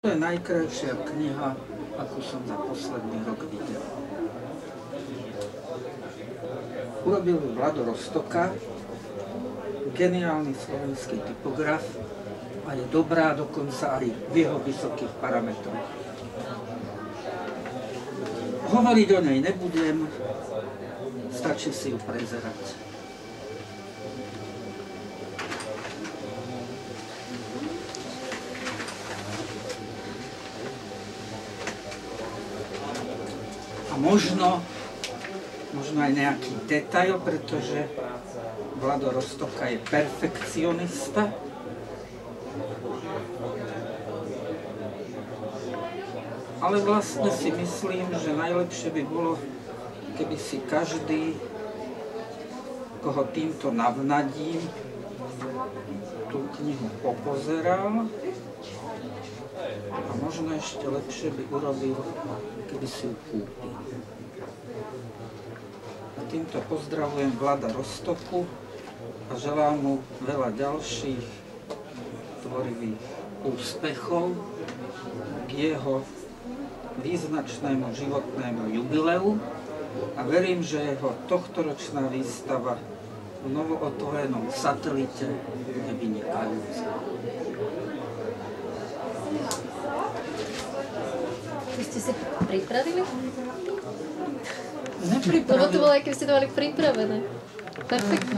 To je najkrajšia kniha, akú som za posledný rok videl. Urobil ju Vlado Roztoka, geniálny slovenský typograf a je dobrá dokonca aj v jeho vysokých parametroch. Hovoriť o nej nebudem, stačí si ju prezerať. A možno aj nejaký detail, pretože Vlado Roztoka je perfekcionista. Ale vlastne si myslím, že najlepšie by bolo, keby si každý, koho týmto navnadím, tú knihu popozeral. A možno ešte lepšie by urobil, keby si ju kúpil. A týmto pozdravujem Vlada Roztoku a želám mu veľa ďalších tvorivých úspechov k jeho význačnému životnému jubileu a verím, že jeho tohtoročná výstava v novootvorenom Satelite bude vynikajúca. Vy ste si pripravili? Nepripravili. Lebo to bolo, aj keby ste to mali pripravené. Perfektne.